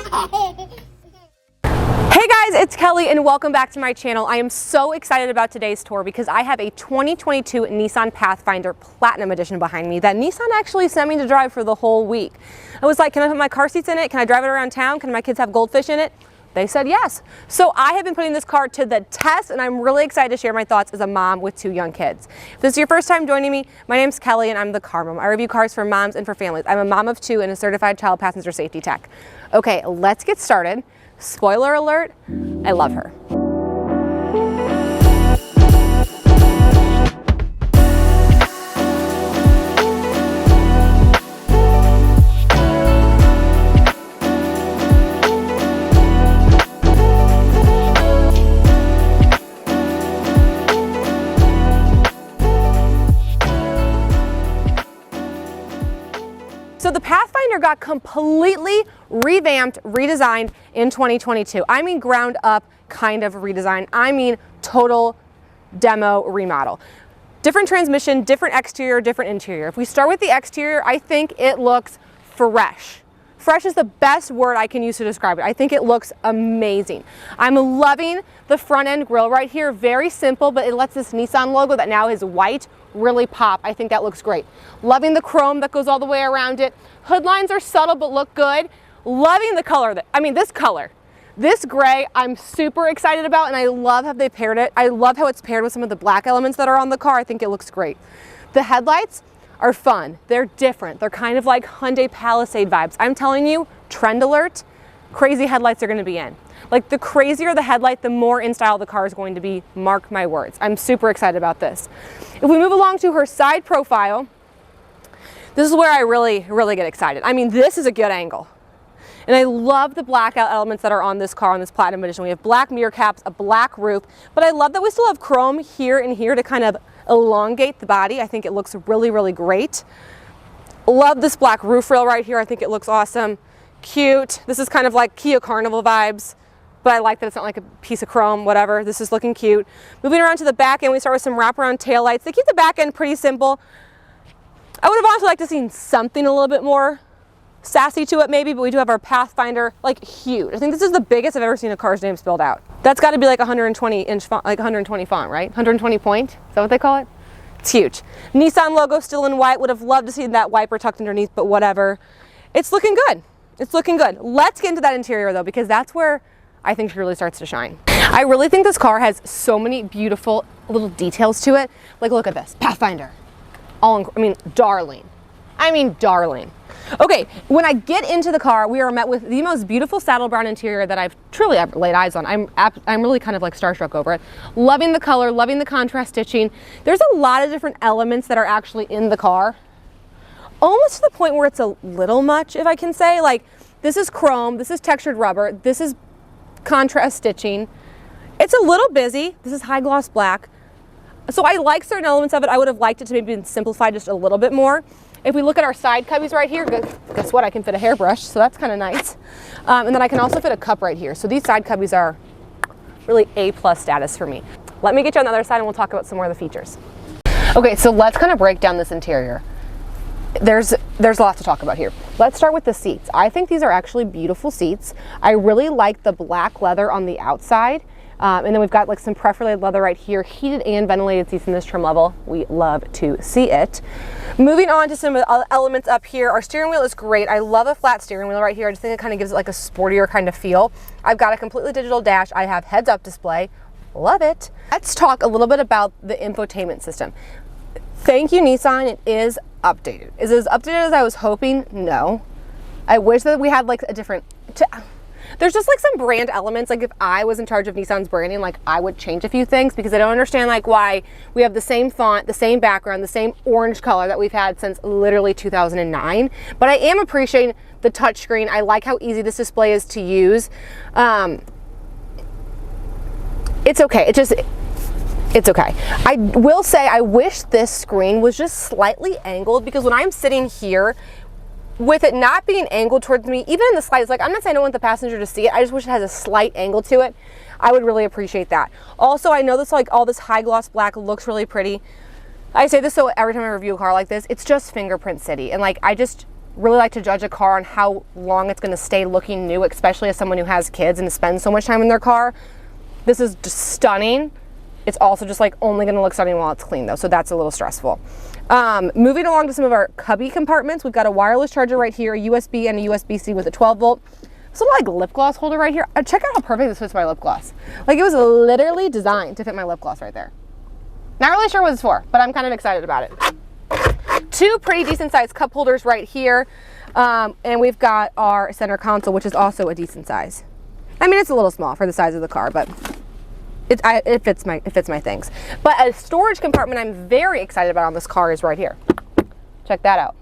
Hey guys, it's Kelly and welcome back to my channel. I am so excited about today's tour because I have a 2022 Nissan Pathfinder Platinum Edition behind me that Nissan actually sent me to drive for the whole week. I was like, can I put my car seats in it? Can I drive it around town? Can my kids have goldfish in it? They said yes. So I have been putting this car to the test and I'm really excited to share my thoughts as a mom with 2 young kids. If this is your first time joining me, my name's Kelly and I'm the car mom. I review cars for moms and for families. I'm a mom of 2 and a certified child passenger safety tech. Okay, let's get started. Spoiler alert, I love her. So the Pathfinder got completely revamped, redesigned in 2022. I mean ground up kind of redesign. I mean total demo remodel. Different transmission, different exterior, different interior. If we start with the exterior, I think it looks fresh. Fresh is the best word I can use to describe it. I think it looks amazing. I'm loving the front end grille right here. Very simple, but it lets this Nissan logo that now is white really pop. I think that looks great. Loving the chrome that goes all the way around it. Hood lines are subtle but look good. Loving the color, this color. This gray I'm super excited about and I love how they paired it. I love how it's paired with some of the black elements that are on the car. I think it looks great. The headlights are fun. They're different. They're kind of like Hyundai Palisade vibes. I'm telling you, trend alert, crazy headlights are going to be in. Like the crazier the headlight, the more in style the car is going to be. Mark my words. I'm super excited about this. If we move along to her side profile, this is where I really get excited. I mean, this is a good angle. And I love the blackout elements that are on this car, on this Platinum Edition. We have black mirror caps, a black roof, but I love that we still have chrome here and here to kind of elongate the body. I think it looks really great. Love this black roof rail right here. I think it looks awesome. Cute. This is kind of like Kia Carnival vibes, but I like that it's not like a piece of chrome, whatever. This is looking cute. Moving around to the back end, we start with some wraparound taillights. They keep the back end pretty simple. I would have also liked to see something a little bit more sassy to it maybe, but we do have our Pathfinder, like huge. I think this is the biggest I've ever seen a car's name spelled out. That's got to be like 120 inch font, like 120 font, right? 120 point, is that what they call it? It's huge. Nissan logo still in white. Would have loved to see that wiper tucked underneath, but whatever. It's looking good. It's looking good. Let's get into that interior though, because that's where I think she really starts to shine. I really think this car has so many beautiful little details to it. Like look at this, Pathfinder. Darling. Darling. Okay, when I get into the car, we are met with the most beautiful saddle brown interior that I've truly ever laid eyes on. I'm really kind of like starstruck over it. Loving the color, loving the contrast stitching. There's a lot of different elements that are actually in the car. Almost to the point where it's a little much, if I can say. Like, this is chrome, this is textured rubber, this is contrast stitching. It's a little busy. This is high gloss black. So I like certain elements of it. I would have liked it to maybe be simplified just a little bit more. If we look at our side cubbies right here, guess what? I can fit a hairbrush, so that's kind of nice. And then I can also fit a cup right here. So these side cubbies are really A+ status for me. Let me get you on the other side and we'll talk about some more of the features. Okay, so let's kind of break down this interior. There's a lot to talk about here. Let's start with the seats. I think these are actually beautiful seats. I really like the black leather on the outside. And then we've got like some perforated leather right here, heated and ventilated seats in this trim level. We love to see it. Moving on to some of the elements up here, our steering wheel is great. I love a flat steering wheel right here. I just think it kind of gives it like a sportier kind of feel. I've got a completely digital dash. I have heads-up display. Love it. Let's talk a little bit about the infotainment system. Thank you, Nissan. It is updated. Is it as updated as I was hoping? No. I wish that we had like a different... There's just like some brand elements, like if I was in charge of Nissan's branding, like I would change a few things because I don't understand like why we have the same font, the same background, the same orange color that we've had since literally 2009. But I am appreciating the touchscreen. I like how easy this display is to use. It's okay. It's okay. I will say I wish this screen was just slightly angled because when I'm sitting here, with it not being angled towards me, even in the slightest, like I'm not saying I don't want the passenger to see it, I just wish it has a slight angle to it. I would really appreciate that. Also, I know this like all this high gloss black looks really pretty. I say this so every time I review a car like this, it's just fingerprint city. And like really like to judge a car on how long it's gonna stay looking new, especially as someone who has kids and spends so much time in their car. This is just stunning. It's also just like only gonna look stunning while it's clean though, so that's a little stressful. Moving along to some of our cubby compartments, we've got a wireless charger right here, a USB and a USB-C with a 12 volt. This little like lip gloss holder right here. Check out how perfect this fits my lip gloss. Like it was literally designed to fit my lip gloss right there. Not really sure what it's for, but I'm kind of excited about it. Two pretty decent sized cup holders right here. And we've got our center console, which is also a decent size. I mean, it's a little small for the size of the car, but it fits my things. But a storage compartment I'm very excited about on this car is right here. Check that out.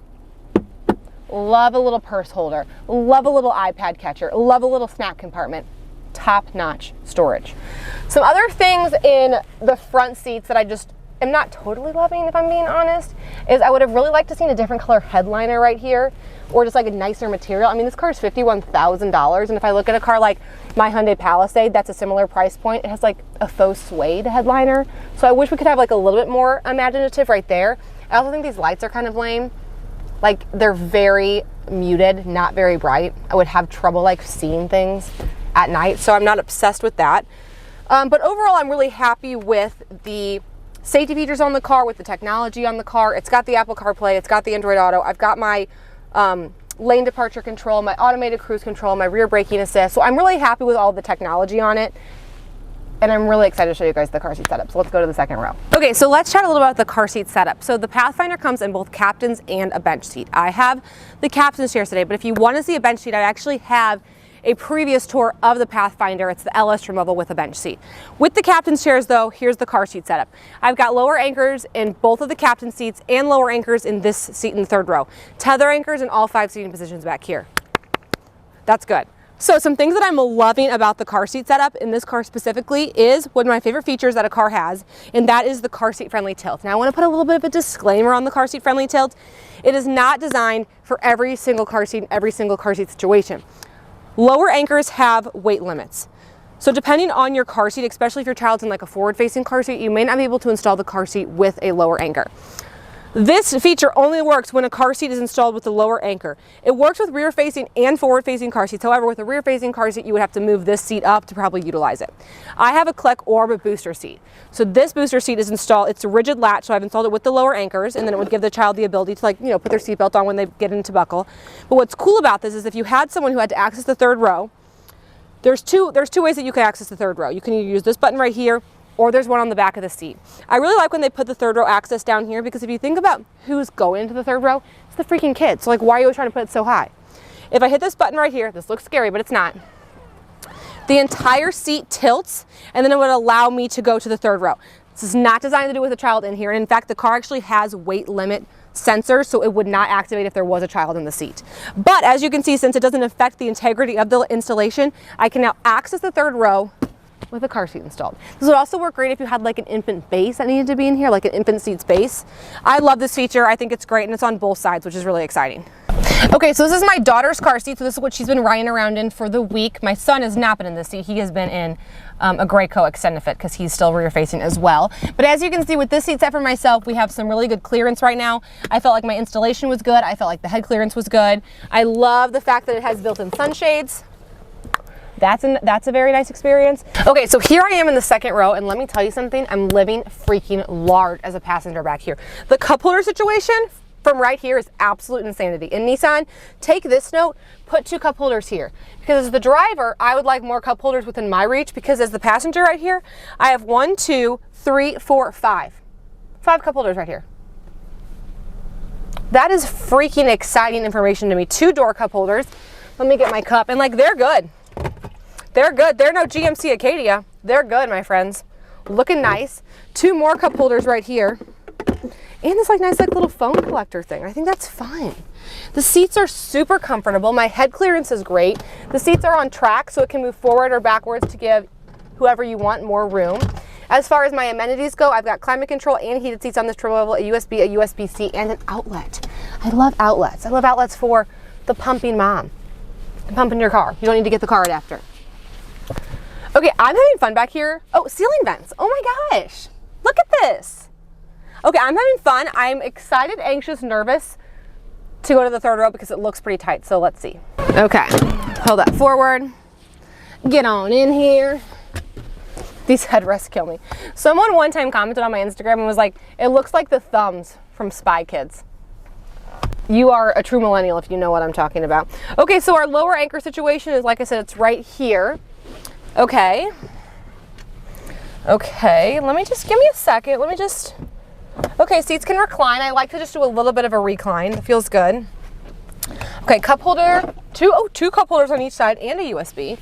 Love a little purse holder. Love a little iPad catcher. Love a little snack compartment. Top-notch storage. Some other things in the front seats that I just am not totally loving, if I'm being honest, is I would have really liked to see a different color headliner right here, or just like a nicer material. I mean, this car is $51,000, and if I look at a car like my Hyundai Palisade, that's a similar price point. It has like a faux suede headliner, so I wish we could have like a little bit more imaginative right there. I also think these lights are kind of lame. Like they're very muted, not very bright. I would have trouble like seeing things at night, so I'm not obsessed with that. But overall, I'm really happy with the safety features on the car, with the technology on the car. It's got the Apple CarPlay, it's got the Android Auto. I've got my lane departure control, my automated cruise control, my rear braking assist. So I'm really happy with all the technology on it. And I'm really excited to show you guys the car seat setup. So let's go to the second row. Okay, so let's chat a little about the car seat setup. So the Pathfinder comes in both captain's and a bench seat. I have the captain's chairs today, but if you want to see a bench seat, I actually have a previous tour of the Pathfinder. It's the LS trim level with a bench seat. With the captain's chairs though, here's the car seat setup. I've got lower anchors in both of the captain's seats and lower anchors in this seat in the third row. Tether anchors in all 5 seating positions back here. That's good. So some things that I'm loving about the car seat setup in this car specifically is one of my favorite features that a car has, and that is the car seat friendly tilt. Now I want to put a little bit of a disclaimer on the car seat friendly tilt. It is not designed for every single car seat in every single car seat situation. Lower anchors have weight limits. So depending on your car seat, especially if your child's in like a forward-facing car seat, you may not be able to install the car seat with a lower anchor. This feature only works when a car seat is installed with a lower anchor. It works with rear-facing and forward-facing car seats. However, with a rear-facing car seat, you would have to move this seat up to probably utilize it. I have a Kleck Orb booster seat. So this booster seat is installed, it's a rigid latch, so I've installed it with the lower anchors, and then it would give the child the ability to, like, you know, put their seatbelt on when they get into buckle. But what's cool about this is if you had someone who had to access the third row, there's two ways that you can access the third row. You can either use this button right here, or there's one on the back of the seat. I really like when they put the third row access down here, because if you think about who's going into the third row, it's the freaking kids. So like, why are you always trying to put it so high? If I hit this button right here, this looks scary, but it's not. The entire seat tilts, and then it would allow me to go to the third row. This is not designed to do with a child in here. And in fact, the car actually has weight limit sensors, so it would not activate if there was a child in the seat. But as you can see, since it doesn't affect the integrity of the installation, I can now access the third row with a car seat installed. This would also work great if you had like an infant base that needed to be in here, like an infant seat space. I love this feature. I think it's great, and it's on both sides, which is really exciting. Okay, so this is my daughter's car seat. So this is what she's been riding around in for the week. My son has not been in this seat. He has been in a Graco Extended Fit because he's still rear facing as well. But as you can see with this seat set for myself, we have some really good clearance right now. I felt like my installation was good. I felt like the head clearance was good. I love the fact that it has built-in sunshades. That's a very nice experience. Okay, so here I am in the second row, and let me tell you something, I'm living freaking large as a passenger back here. The cup holder situation from right here is absolute insanity. In Nissan, take this note, put 2 cup holders here. Because as the driver, I would like more cup holders within my reach, because as the passenger right here, I have 1, 2, 3, 4, 5. 5 cup holders right here. That is freaking exciting information to me. 2 door cup holders. Let me get my cup, and like, they're good. They're good. They're no GMC Acadia. They're good, my friends. Looking nice. 2 more cup holders right here. And this like nice like little phone collector thing. I think that's fine. The seats are super comfortable. My head clearance is great. The seats are on track, so it can move forward or backwards to give whoever you want more room. As far as my amenities go, I've got climate control and heated seats on this trim level, a USB, a USB-C, and an outlet. I love outlets. I love outlets for the pumping mom. Pumping your car. You don't need to get the car adapter. Okay, I'm having fun back here. Oh, ceiling vents. Oh my gosh. Look at this. Okay, I'm having fun. I'm excited, anxious, nervous. to go to the third row because it looks pretty tight. So let's see. Okay, hold that forward. Get on in here. These headrests kill me. Someone one time commented on my Instagram and was like, it looks like the thumbs from Spy Kids. You are a true millennial if you know what I'm talking about. Okay, so our lower anchor situation is, like I said, it's right here. Okay. Okay, let me just, give me a second. Let me just, okay, seats can recline. I like to just do a little bit of a recline. It feels good. Okay, cup holder, two cup holders on each side and a USB.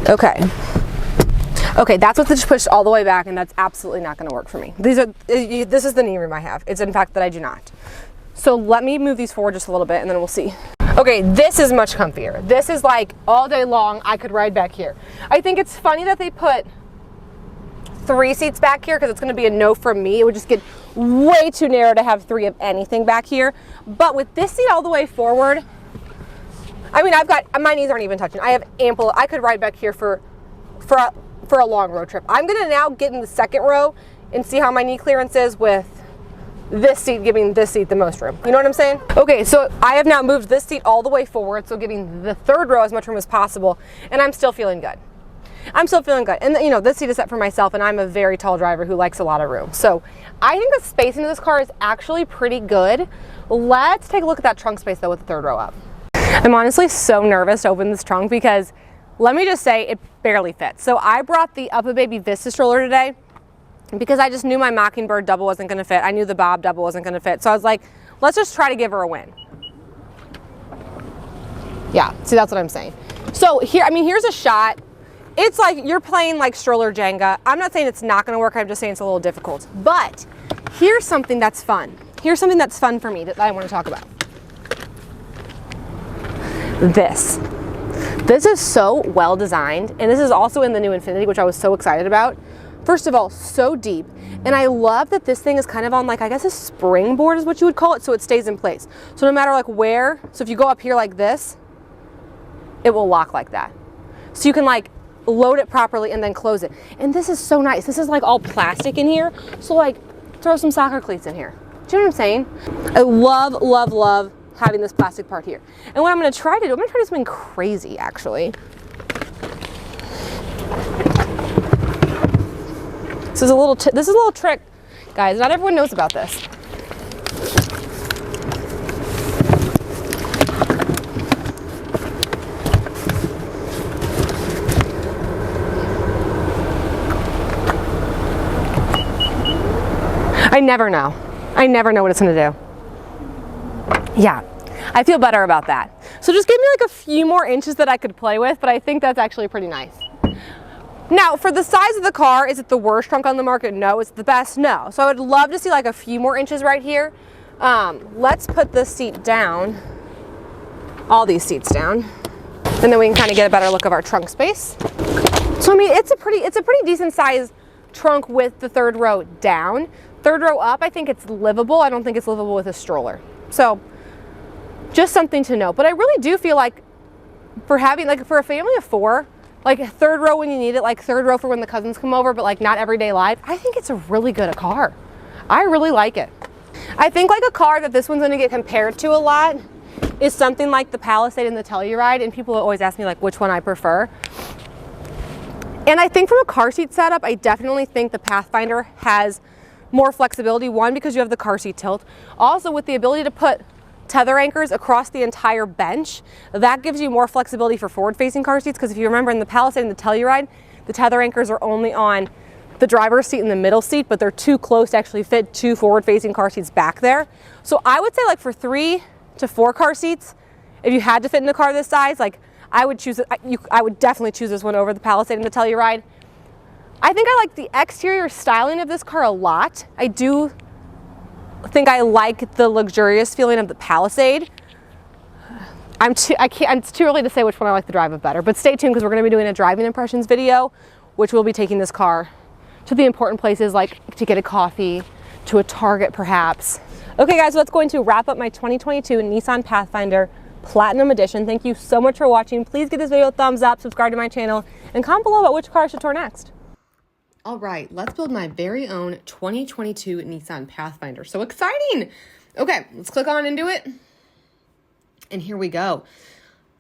Okay. Okay, that's what's just pushed all the way back, and that's absolutely not going to work for me. This is the knee room I have. It's in fact that I do not. So let me move these forward just a little bit, and then we'll see. Okay, this is much comfier. This is like all day long, I could ride back here. I think it's funny that they put 3 seats back here because it's going to be a no from me. It would just get way too narrow to have 3 of anything back here. But with this seat all the way forward, I mean, my knees aren't even touching. I have ample, I could ride back here for a long road trip. I'm gonna now get in the second row and see how my knee clearance is with this seat giving this seat the most room. You know what I'm saying? Okay, so I have now moved this seat all the way forward, so giving the third row as much room as possible, and I'm still feeling good. I'm still feeling good. And you know, this seat is set for myself, and I'm a very tall driver who likes a lot of room. So I think the spacing of this car is actually pretty good. Let's take a look at that trunk space though with the third row up. I'm honestly so nervous to open this trunk because let me just say it barely fits. So I brought the Up a Baby Vista stroller today because I just knew my Mockingbird double wasn't gonna fit. I knew the Bob double wasn't gonna fit. So I was like, let's just try to give her a win. Yeah, see, that's what I'm saying. So here, I mean, here's a shot. It's like you're playing like stroller Jenga. I'm not saying it's not gonna work, I'm just saying it's a little difficult. But here's something that's fun. Here's something that's fun for me that I wanna talk about. This is so well designed, and this is also in the new Infiniti, which I was so excited about. First of all, so deep, and I love that this thing is kind of on, like, I guess a springboard is what you would call it, so it stays in place. So no matter like where, so if you go up here like this, it will lock like that. So you can like load it properly and then close it. And this is so nice. This is like all plastic in here, so like throw some soccer cleats in here. Do you know what I'm saying? I love, love, love having this plastic part here. And what I'm gonna try to do, I'm gonna try to do something crazy actually. This is a little trick, guys. Not everyone knows about this. I never know. I never know what it's gonna do. Yeah, I feel better about that. So just give me like a few more inches that I could play with, but I think that's actually pretty nice. Now, for the size of the car, is it the worst trunk on the market? No. Is it the best? No. So I would love to see like a few more inches right here. Let's put this seat down, all these seats down, and then we can kind of get a better look of our trunk space. So I mean, it's a pretty decent size trunk with the third row down. Third row up, I think it's livable. I don't think it's livable with a stroller. So just something to know. But I really do feel like for having, like, for a family of 4, like third row when you need it, like third row for when the cousins come over, but like not everyday life, I think it's a really good car. I really like it. I think like a car that this one's gonna get compared to a lot is something like the Palisade and the Telluride, and people always ask me like which one I prefer. And I think from a car seat setup, I definitely think the Pathfinder has more flexibility. One, because you have the car seat tilt. Also, with the ability to put tether anchors across the entire bench, that gives you more flexibility for forward-facing car seats, because if you remember in the Palisade and the Telluride, the tether anchors are only on the driver's seat and the middle seat, but they're too close to actually fit 2 forward-facing car seats back there. So I would say like for 3 to 4 car seats, if you had to fit in a car this size, like I would choose, I would definitely choose this one over the Palisade and the Telluride. I think I like the exterior styling of this car a lot. I do think I like the luxurious feeling of the Palisade. It's too early to say which one I like the drive of better, but stay tuned because we're going to be doing a driving impressions video, which will be taking this car to the important places like to get a coffee, to a Target perhaps. Okay guys, so that's going to wrap up my 2022 Nissan Pathfinder Platinum Edition. Thank you so much for watching. Please give this video a thumbs up, subscribe to my channel, and comment below about which car I should tour next. All right, let's build my very own 2022 Nissan Pathfinder. So exciting. Okay, let's click on into it. And here we go.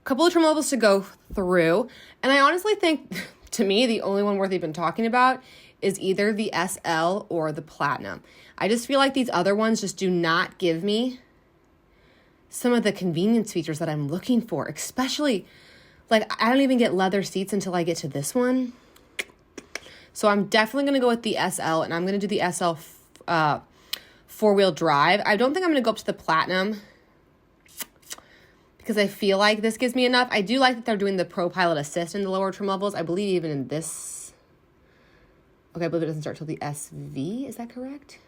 A couple of trim levels to go through. And I honestly think, to me, the only one worth even talking about is either the SL or the Platinum. I just feel like these other ones just do not give me some of the convenience features that I'm looking for, especially, like, I don't even get leather seats until I get to this one. So I'm definitely going to go with the SL, and I'm going to do the SL four-wheel drive. I don't think I'm going to go up to the Platinum because I feel like this gives me enough. I do like that they're doing the Pro Pilot Assist in the lower trim levels. I believe even in this. Okay, I believe it doesn't start till the SV. Is that correct?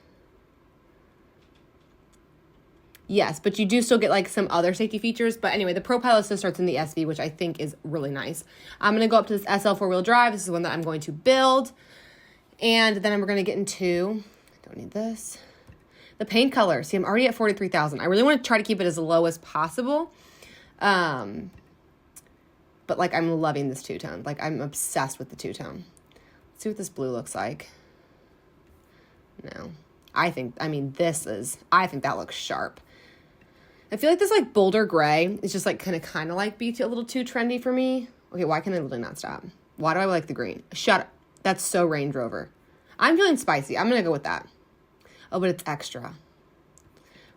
Yes, but you do still get like some other safety features. But anyway, the Pro Pilot Assist starts in the SV, which I think is really nice. I'm going to go up to this SL four-wheel drive. This is one that I'm going to build. And then we're going to get into, don't need this, the paint color. See, I'm already at 43,000. I really want to try to keep it as low as possible. But like, I'm loving this two-tone. Like, I'm obsessed with the two-tone. Let's see what this blue looks like. No. I think that looks sharp. I feel like this like bolder gray is just like kind of like be a little too trendy for me. Okay, why can I literally not stop? Why do I like the green? Shut up. That's so Range Rover. I'm feeling spicy. I'm going to go with that. Oh, but it's extra.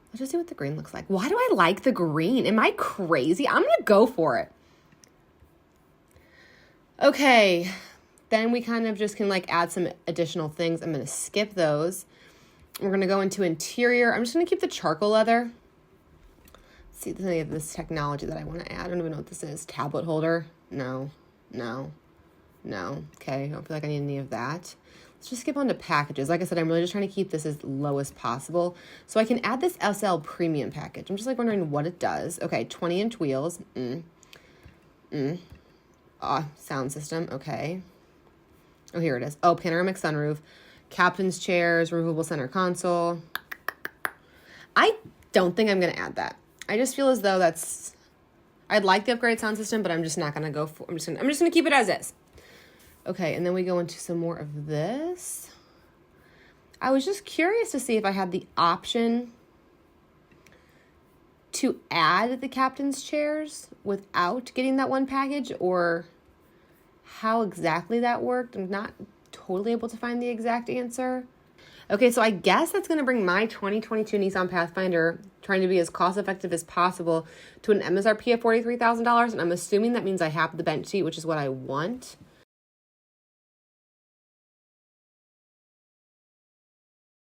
Let's just see what the green looks like. Why do I like the green? Am I crazy? I'm going to go for it. Okay. Then we kind of just can like add some additional things. I'm going to skip those. We're going to go into interior. I'm just going to keep the charcoal leather. Let's see if there's any of this technology that I want to add. I don't even know what this is. Tablet holder. No. Okay, I don't feel like I need any of that. Let's just skip on to packages. Like I said, I'm really just trying to keep this as low as possible. So I can add this SL premium package. I'm just like wondering what it does. Okay, 20-inch wheels. Sound system. Okay. Oh, here it is. Oh, panoramic sunroof. Captain's chairs, removable center console. I don't think I'm going to add that. I just feel as though I'd like the upgraded sound system, but I'm just not going to go for, I'm just going to keep it as is. Okay, and then we go into some more of this. I was just curious to see if I had the option to add the captain's chairs without getting that one package, or how exactly that worked. I'm not totally able to find the exact answer. Okay, so I guess that's going to bring my 2022 Nissan Pathfinder, trying to be as cost effective as possible, to an MSRP of $43,000. And I'm assuming that means I have the bench seat, which is what I want.